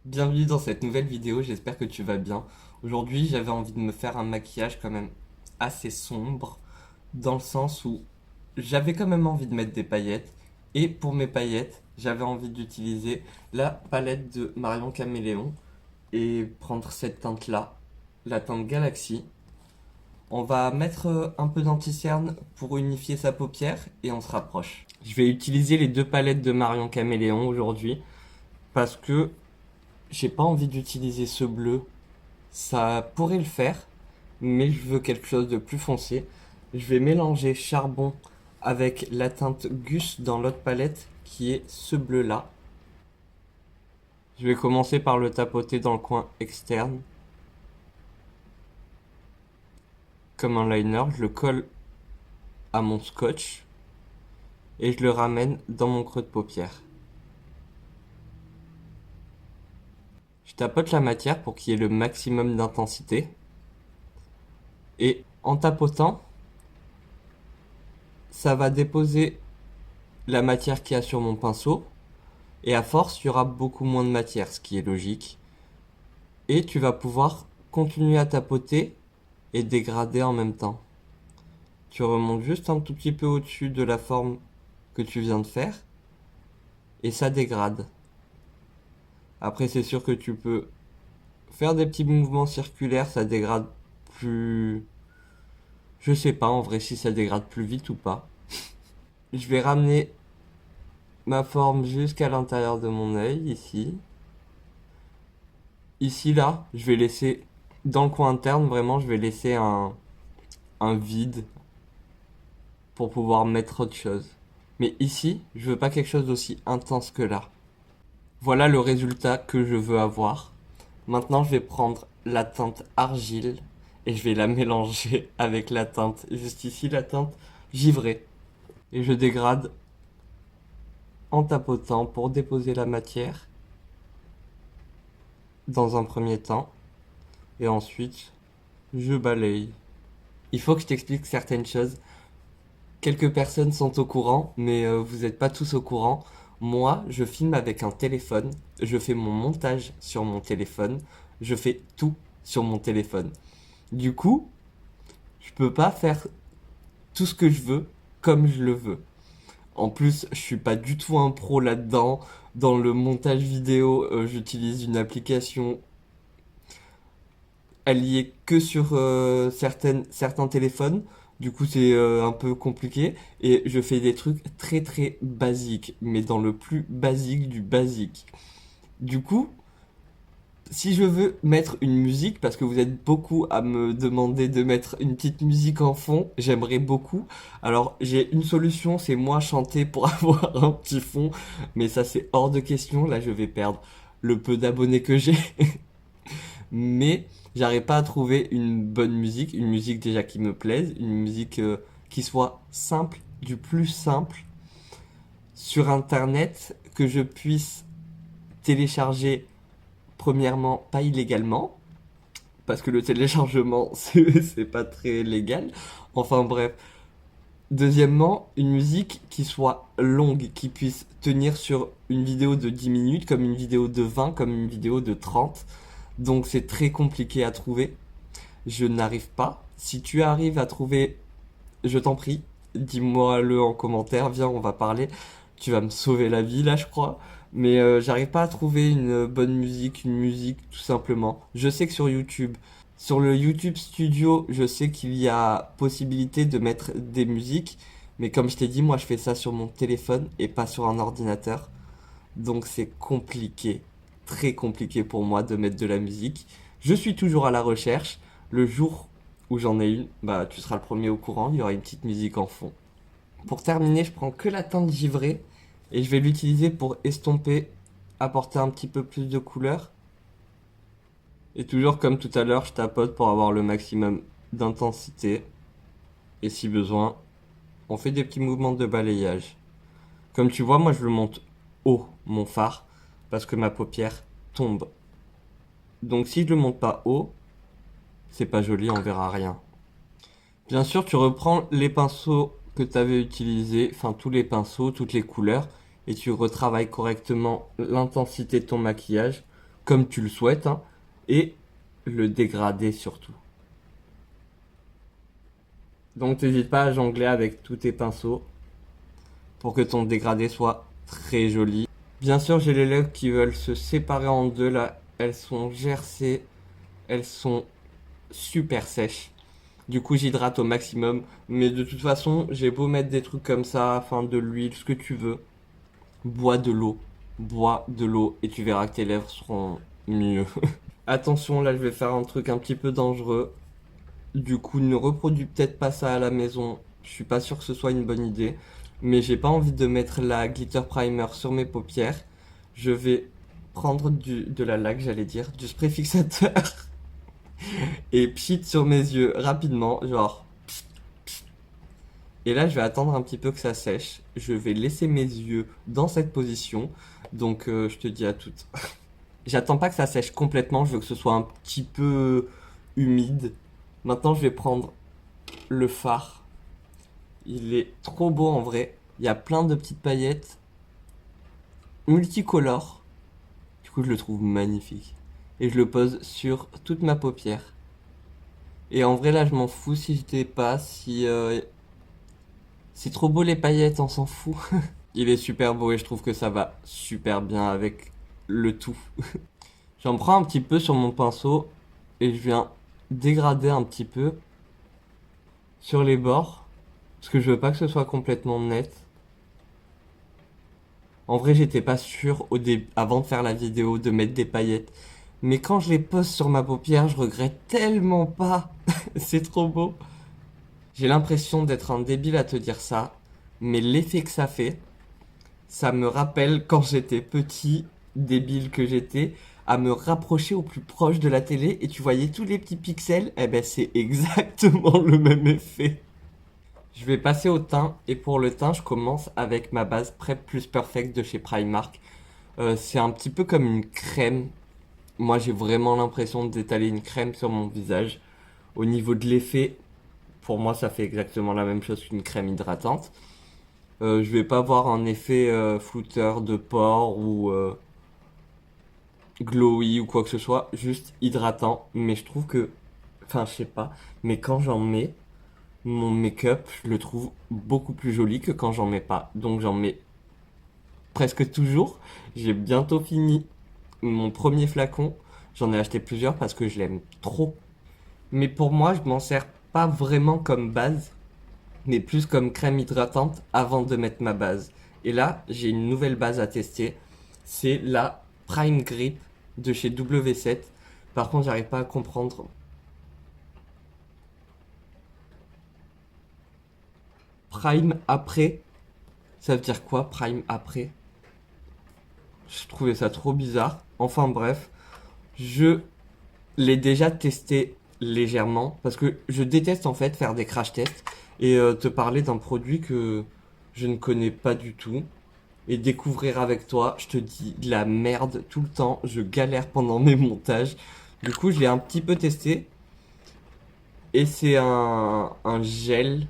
Bienvenue dans cette nouvelle vidéo, j'espère que tu vas bien. Aujourd'hui, j'avais envie de me faire un maquillage quand même assez sombre, dans le sens où j'avais quand même envie de mettre des paillettes. Et pour mes paillettes, j'avais envie d'utiliser la palette de Marion Caméléon et prendre cette teinte-là, la teinte Galaxy. On va mettre un peu d'anti-cerne pour unifier sa paupière et on se rapproche. Je vais utiliser les deux palettes de Marion Caméléon aujourd'hui parce que j'ai pas envie d'utiliser ce bleu. Ça pourrait le faire, mais je veux quelque chose de plus foncé. Je vais mélanger charbon avec la teinte Gus dans l'autre palette qui est ce bleu là. Je vais commencer par le tapoter dans le coin externe. Comme un liner, je le colle à mon scotch et je le ramène dans mon creux de paupière. Je tapote la matière pour qu'il y ait le maximum d'intensité. Et en tapotant, ça va déposer la matière qu'il y a sur mon pinceau. Et à force, il y aura beaucoup moins de matière, ce qui est logique. Et tu vas pouvoir continuer à tapoter et dégrader en même temps. Tu remontes juste un tout petit peu au-dessus de la forme que tu viens de faire. Et ça dégrade. Après, c'est sûr que tu peux faire des petits mouvements circulaires, ça dégrade plus... Je sais pas en vrai si ça dégrade plus vite ou pas. Je vais ramener ma forme jusqu'à l'intérieur de mon œil, ici. Ici, là, je vais laisser, dans le coin interne, vraiment, je vais laisser un vide pour pouvoir mettre autre chose. Mais ici, je veux pas quelque chose d'aussi intense que là. Voilà le résultat que je veux avoir. Maintenant, je vais prendre la teinte argile et je vais la mélanger avec la teinte, juste ici, la teinte givrée. Et je dégrade en tapotant pour déposer la matière dans un premier temps. Et ensuite, je balaye. Il faut que je t'explique certaines choses. Quelques personnes sont au courant, mais vous n'êtes pas tous au courant. Moi, je filme avec un téléphone, je fais mon montage sur mon téléphone, je fais tout sur mon téléphone. Du coup, je peux pas faire tout ce que je veux comme je le veux. En plus, je suis pas du tout un pro là-dedans. Dans le montage vidéo, j'utilise une application. Elle y est que sur certains téléphones. Du coup, c'est un peu compliqué. Et je fais des trucs très très basiques, mais dans le plus basique du basique. Du coup, si je veux mettre une musique, parce que vous êtes beaucoup à me demander de mettre une petite musique en fond, j'aimerais beaucoup. Alors, j'ai une solution, c'est moi chanter pour avoir un petit fond. Mais ça, c'est hors de question. Là, je vais perdre le peu d'abonnés que j'ai. Mais j'arrive pas à trouver une bonne musique, une musique déjà qui me plaise, une musique qui soit simple, du plus simple, sur internet, que je puisse télécharger premièrement pas illégalement, parce que le téléchargement c'est pas très légal. Enfin bref. Deuxièmement, une musique qui soit longue, qui puisse tenir sur une vidéo de 10 minutes, comme une vidéo de 20, comme une vidéo de 30. Donc c'est très compliqué à trouver. Je n'arrive pas. Si tu arrives à trouver, je t'en prie, dis-moi-le en commentaire, viens, on va parler. Tu vas me sauver la vie là, je crois. Mais j'arrive pas à trouver une bonne musique, une musique tout simplement. Je sais que sur le YouTube Studio, je sais qu'il y a possibilité de mettre des musiques. Mais comme je t'ai dit, moi je fais ça sur mon téléphone et pas sur un ordinateur. Donc c'est compliqué, très compliqué pour moi de mettre de la musique. Je suis toujours à la recherche. Le jour où j'en ai une, bah tu seras le premier au courant, il y aura une petite musique en fond. Pour terminer, je prends que la teinte givrée et je vais l'utiliser pour estomper, apporter un petit peu plus de couleur. Et toujours comme tout à l'heure, je tapote pour avoir le maximum d'intensité. Et si besoin, on fait des petits mouvements de balayage. Comme tu vois, moi je le monte haut, mon fard, parce que ma paupière tombe. Donc si je le monte pas haut, c'est pas joli, on verra rien. Bien sûr, tu reprends les pinceaux que tu avais utilisés, enfin tous les pinceaux, toutes les couleurs, et tu retravailles correctement l'intensité de ton maquillage comme tu le souhaites, hein, et le dégradé surtout. Donc n'hésite pas à jongler avec tous tes pinceaux pour que ton dégradé soit très joli. Bien sûr, j'ai les lèvres qui veulent se séparer en deux là. Elles sont gercées, elles sont super sèches. Du coup, j'hydrate au maximum. Mais de toute façon, j'ai beau mettre des trucs comme ça, enfin de l'huile, ce que tu veux. Bois de l'eau. Bois de l'eau et tu verras que tes lèvres seront mieux. Attention, là, je vais faire un truc un petit peu dangereux. Du coup, ne reproduis peut-être pas ça à la maison. Je suis pas sûr que ce soit une bonne idée. Mais j'ai pas envie de mettre la glitter primer sur mes paupières. Je vais prendre de la laque, j'allais dire, du spray fixateur et pchit sur mes yeux rapidement, genre. Et là, je vais attendre un petit peu que ça sèche. Je vais laisser mes yeux dans cette position. Donc, je te dis à toutes. J'attends pas que ça sèche complètement. Je veux que ce soit un petit peu humide. Maintenant, je vais prendre le fard. Il est trop beau en vrai. Il y a plein de petites paillettes multicolores. Du coup, je le trouve magnifique. Et je le pose sur toute ma paupière. Et en vrai, là, je m'en fous si je dépasse, si c'est trop beau les paillettes, on s'en fout. Il est super beau et je trouve que ça va super bien avec le tout. J'en prends un petit peu sur mon pinceau et je viens dégrader un petit peu sur les bords parce que je veux pas que ce soit complètement net. En vrai, j'étais pas sûr avant de faire la vidéo de mettre des paillettes. Mais quand je les pose sur ma paupière, je regrette tellement pas. C'est trop beau. J'ai l'impression d'être un débile à te dire ça, mais l'effet que ça me rappelle quand j'étais petit, débile que j'étais, à me rapprocher au plus proche de la télé et tu voyais tous les petits pixels, eh ben c'est exactement le même effet. Je vais passer au teint et pour le teint, je commence avec ma base Prep Plus Perfect de chez Primark. C'est un petit peu comme une crème. Moi, j'ai vraiment l'impression d'étaler une crème sur mon visage. Au niveau de l'effet, pour moi, ça fait exactement la même chose qu'une crème hydratante. Je vais pas avoir un effet flouteur de pores ou glowy ou quoi que ce soit, juste hydratant. Mais je trouve que, enfin, je sais pas, mais quand j'en mets, mon make-up, je le trouve beaucoup plus joli que quand j'en mets pas. Donc j'en mets presque toujours. J'ai bientôt fini mon premier flacon. J'en ai acheté plusieurs parce que je l'aime trop. Mais pour moi, je m'en sers pas vraiment comme base, mais plus comme crème hydratante avant de mettre ma base. Et là, j'ai une nouvelle base à tester. C'est la Prime Grip de chez W7. Par contre, j'arrive pas à comprendre. Prime après, ça veut dire quoi, Prime après? Je trouvais ça trop bizarre. Enfin bref, je l'ai déjà testé légèrement parce que je déteste en fait faire des crash tests et te parler d'un produit que je ne connais pas du tout et découvrir avec toi. Je te dis de la merde tout le temps, je galère pendant mes montages. Du coup, je l'ai un petit peu testé et c'est un gel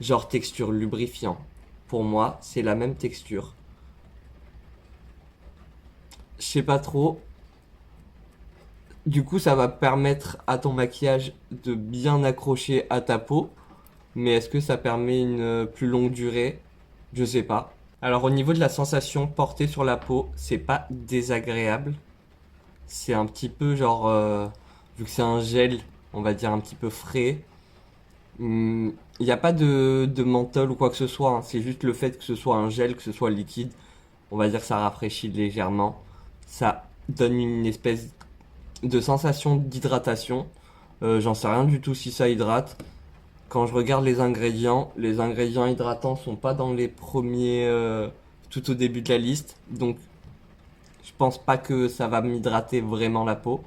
genre texture lubrifiant. Pour moi, c'est la même texture. Je sais pas trop. Du coup, ça va permettre à ton maquillage de bien accrocher à ta peau. Mais est-ce que ça permet une plus longue durée? Je sais pas. Alors au niveau de la sensation portée sur la peau, c'est pas désagréable. C'est un petit peu genre, vu que c'est un gel, on va dire un petit peu frais. Il n'y a pas de menthol ou quoi que ce soit, hein. C'est juste le fait que ce soit un gel, que ce soit liquide. On va dire que ça rafraîchit légèrement. Ça donne une espèce de sensation d'hydratation. J'en sais rien du tout si ça hydrate. Quand je regarde les ingrédients hydratants sont pas dans les premiers tout au début de la liste. Donc je pense pas que ça va m'hydrater vraiment la peau.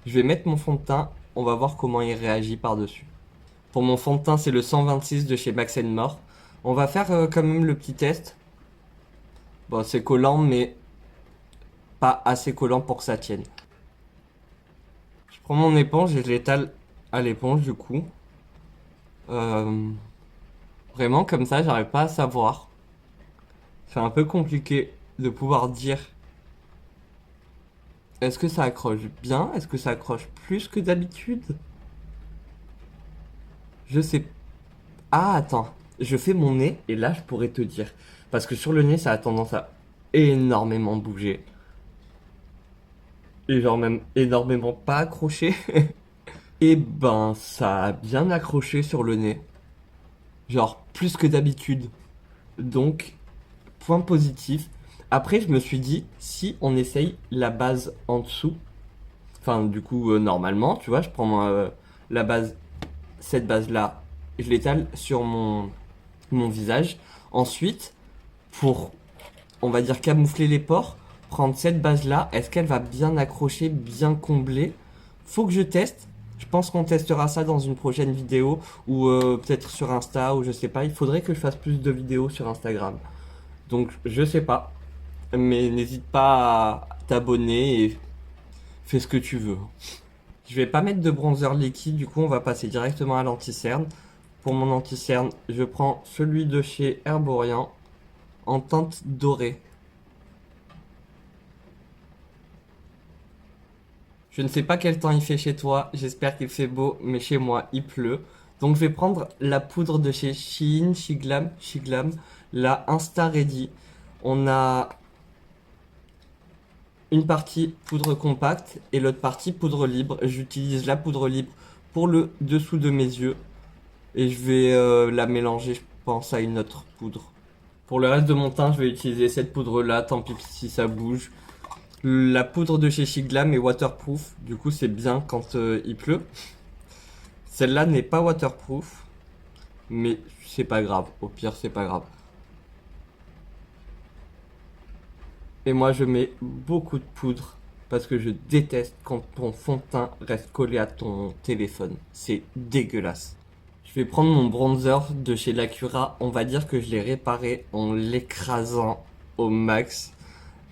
Je vais mettre mon fond de teint, on va voir comment il réagit par-dessus. Pour mon fond de teint, c'est le 126 de chez Max More. On va faire quand même le petit test. Bon, c'est collant, mais pas assez collant pour que ça tienne. Je prends mon éponge et je l'étale à l'éponge du coup. Euh, Vraiment, comme ça, j'arrive pas à savoir. C'est un peu compliqué de pouvoir dire Est-ce que ça accroche bien? Est-ce que ça accroche plus que d'habitude? Je sais. Ah, attends. Je fais mon nez et là, je pourrais te dire. Parce que sur le nez, ça a tendance à énormément bouger. Et genre même énormément pas accroché. Et ben, ça a bien accroché sur le nez. Genre plus que d'habitude. Donc, point positif. Après, je me suis dit, si on essaye la base en dessous, enfin, du coup, normalement, tu vois, je prends la base, cette base-là, je l'étale sur mon visage. Ensuite, pour, on va dire, camoufler les pores, prendre cette base-là, est-ce qu'elle va bien accrocher, bien combler? Faut que je teste. Je pense qu'on testera ça dans une prochaine vidéo ou peut-être sur Insta ou je sais pas. Il faudrait que je fasse plus de vidéos sur Instagram. Donc je sais pas. Mais n'hésite pas à t'abonner et fais ce que tu veux. Je vais pas mettre de bronzer liquide, du coup on va passer directement à l'anti-cerne. Pour mon anti-cerne, je prends celui de chez Herborian en teinte dorée. Je ne sais pas quel temps il fait chez toi, j'espère qu'il fait beau, mais chez moi il pleut. Donc je vais prendre la poudre de chez Shein, Shiglam, la Insta Ready. On a une partie poudre compacte et l'autre partie poudre libre. J'utilise la poudre libre pour le dessous de mes yeux et je vais la mélanger, je pense, à une autre poudre. Pour le reste de mon teint, je vais utiliser cette poudre là, tant pis si ça bouge. La poudre de chez Shiglam est waterproof, du coup c'est bien quand il pleut. Celle-là n'est pas waterproof, mais c'est pas grave, au pire c'est pas grave. Et moi je mets beaucoup de poudre parce que je déteste quand ton fond de teint reste collé à ton téléphone. C'est dégueulasse. Je vais prendre mon bronzer de chez Lacura. On va dire que je l'ai réparé en l'écrasant au max.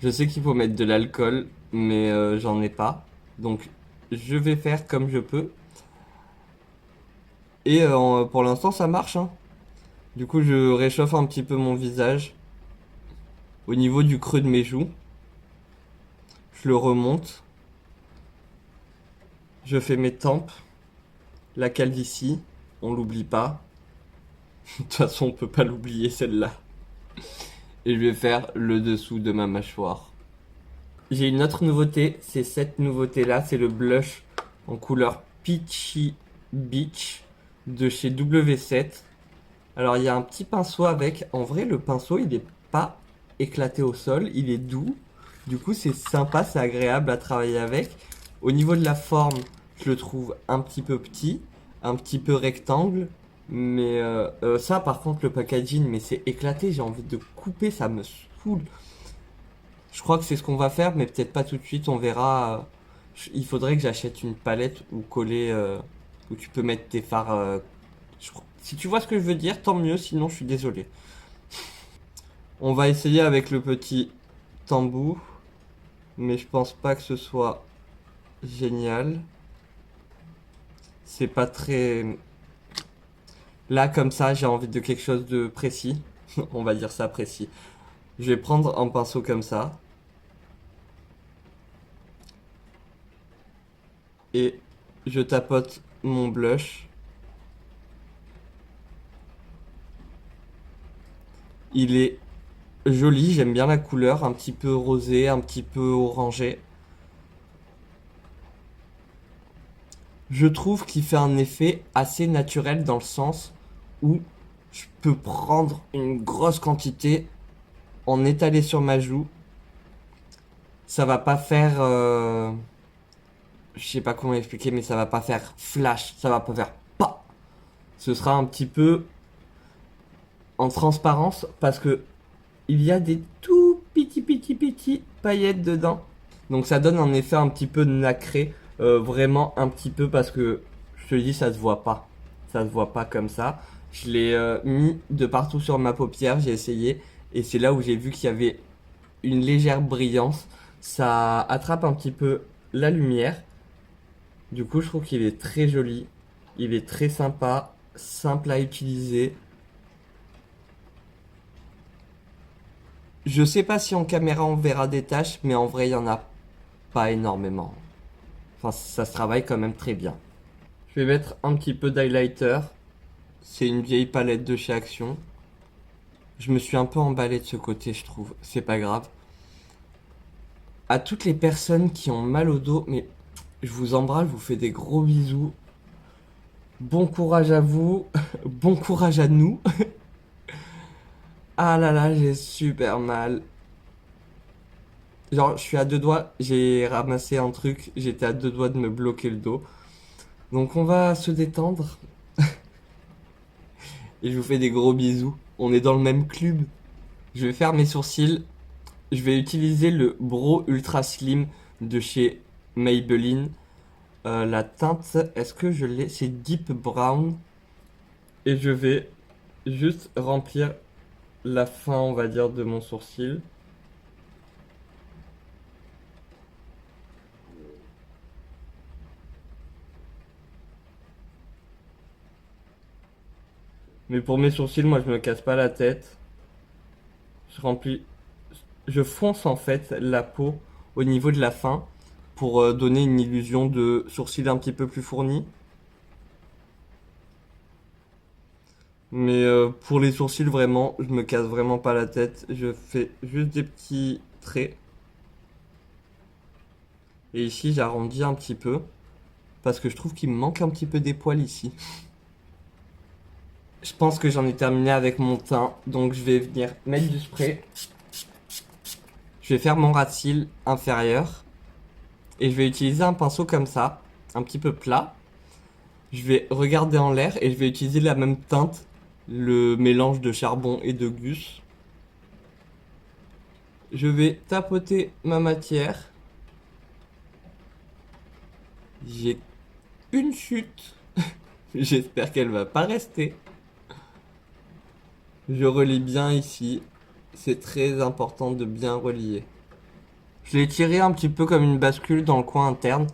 Je sais qu'il faut mettre de l'alcool, mais j'en ai pas. Donc je vais faire comme je peux. Et pour l'instant ça marche, hein. Du coup je réchauffe un petit peu mon visage au niveau du creux de mes joues. Je le remonte. Je fais mes tempes. La calvitie, on l'oublie pas. De toute façon, on peut pas l'oublier celle-là. Et je vais faire le dessous de ma mâchoire. J'ai une autre nouveauté, c'est cette nouveauté-là, c'est le blush en couleur Peachy Beach de chez W7. Alors il y a un petit pinceau avec. En vrai, le pinceau, il est pas éclaté au sol, il est doux. Du coup, c'est sympa, c'est agréable à travailler avec. Au niveau de la forme, je le trouve un petit peu petit, un petit peu rectangle. Mais ça, par contre, le packaging, mais c'est éclaté, j'ai envie de couper, ça me saoule. Je crois que c'est ce qu'on va faire, mais peut-être pas tout de suite, on verra. Il faudrait que j'achète une palette ou coller, où tu peux mettre tes fards. Si tu vois ce que je veux dire, tant mieux, sinon je suis désolé. On va essayer avec le petit tambour, mais je pense pas que ce soit génial. C'est pas très... Là, comme ça, j'ai envie de quelque chose de précis. On va dire ça précis. Je vais prendre un pinceau comme ça. Et je tapote mon blush. Il est joli, j'aime bien la couleur, un petit peu rosé, un petit peu orangé. Je trouve qu'il fait un effet assez naturel dans le sens où je peux prendre une grosse quantité, en étaler sur ma joue. Ça va pas faire... je sais pas comment expliquer, mais ça va pas faire flash, ça va pas faire pas. Ce sera un petit peu en transparence parce que il y a des tout petits paillettes dedans. Donc ça donne un effet un petit peu nacré, vraiment un petit peu parce que je te dis ça se voit pas. Ça se voit pas comme ça. Je l'ai mis de partout sur ma paupière, j'ai essayé et c'est là où j'ai vu qu'il y avait une légère brillance. Ça attrape un petit peu la lumière. Du coup, je trouve qu'il est très joli. Il est très sympa, simple à utiliser. Je sais pas si en caméra on verra des taches, mais en vrai, il y en a pas énormément. Enfin, ça se travaille quand même très bien. Je vais mettre un petit peu d'highlighter. C'est une vieille palette de chez Action. Je me suis un peu emballé de ce côté, je trouve. C'est pas grave. À toutes les personnes qui ont mal au dos, mais je vous embrasse, je vous fais des gros bisous. Bon courage à vous. Bon courage à nous. Ah là là, j'ai super mal. Genre, je suis à deux doigts, j'ai ramassé un truc, j'étais à deux doigts de me bloquer le dos. Donc on va se détendre et je vous fais des gros bisous. On est dans le même club. Je vais faire mes sourcils. Je vais utiliser le Brow Ultra Slim de chez Maybelline. La teinte, est-ce que je l'ai? C'est Deep Brown. Et je vais juste remplir la fin, on va dire, de mon sourcil. Mais pour mes sourcils, moi, je me casse pas la tête. Je remplis, je fonce en fait la peau au niveau de la fin pour donner une illusion de sourcils un petit peu plus fournis. Mais pour les sourcils, vraiment, je me casse vraiment pas la tête. Je fais juste des petits traits. Et ici, j'arrondis un petit peu. Parce que je trouve qu'il me manque un petit peu des poils ici. Je pense que j'en ai terminé avec mon teint. Donc je vais venir mettre du spray. Je vais faire mon ras de cils inférieur. Et je vais utiliser un pinceau comme ça. Un petit peu plat. Je vais regarder en l'air et je vais utiliser la même teinte. Le mélange de charbon et de gus. Je vais tapoter ma matière. J'ai une chute. J'espère qu'elle va pas rester. Je relie bien ici. C'est très important de bien relier. Je l'ai tiré un petit peu comme une bascule dans le coin interne.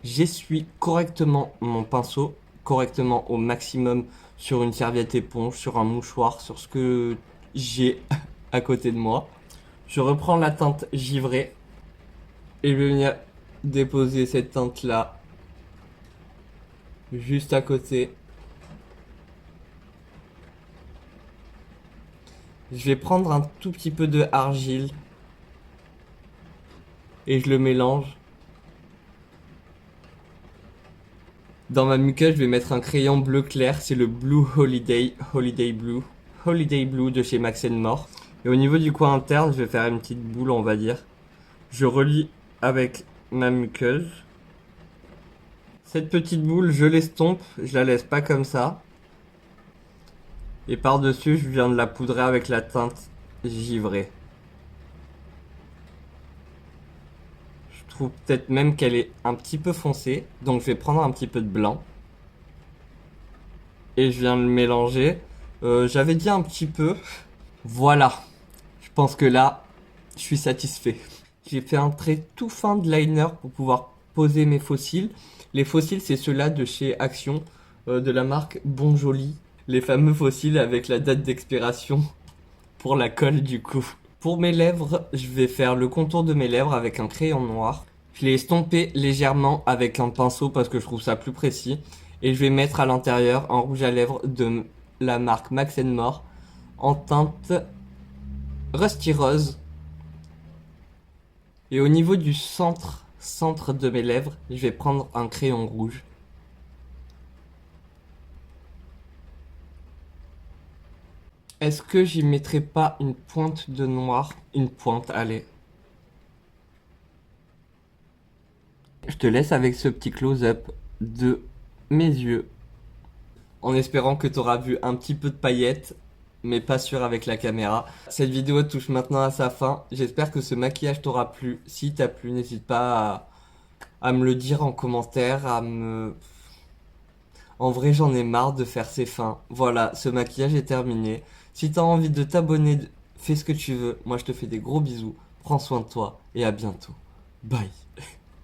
J'essuie correctement mon pinceau, correctement au maximum sur une serviette éponge, sur un mouchoir, sur ce que j'ai à côté de moi. Je reprends la teinte givrée et je vais venir déposer cette teinte là juste à côté. Je vais prendre un tout petit peu de argile et je le mélange. Dans ma muqueuse, je vais mettre un crayon bleu clair, c'est le Blue Holiday, Holiday Blue de chez Max More. Et au niveau du coin interne, je vais faire une petite boule, on va dire. Je relie avec ma muqueuse. Cette petite boule, je l'estompe, je la laisse pas comme ça. Et par-dessus, je viens de la poudrer avec la teinte givrée. Je trouve peut-être même qu'elle est un petit peu foncée, donc je vais prendre un petit peu de blanc. Et je viens de le mélanger. J'avais dit un petit peu. Voilà. Je pense que là, je suis satisfait. J'ai fait un trait tout fin de liner pour pouvoir poser mes fossiles. Les fossiles, c'est ceux-là de chez Action, de la marque Bon Joli. Les fameux fossiles avec la date d'expiration pour la colle du coup. Pour mes lèvres, je vais faire le contour de mes lèvres avec un crayon noir. Je l'ai estompé légèrement avec un pinceau parce que je trouve ça plus précis. Et je vais mettre à l'intérieur un rouge à lèvres de la marque Max More en teinte Rusty Rose. Et au niveau du centre de mes lèvres, je vais prendre un crayon rouge. Est-ce que j'y mettrai pas une pointe de noir? Une pointe, allez. Je te laisse avec ce petit close-up de mes yeux. En espérant que tu auras vu un petit peu de paillettes, mais pas sûr avec la caméra. Cette vidéo touche maintenant à sa fin. J'espère que ce maquillage t'aura plu. Si t'as plu, n'hésite pas à me le dire en commentaire, En vrai, j'en ai marre de faire ces fins. Voilà, ce maquillage est terminé. Si t'as envie de t'abonner, fais ce que tu veux. Moi, je te fais des gros bisous. Prends soin de toi et à bientôt. Bye.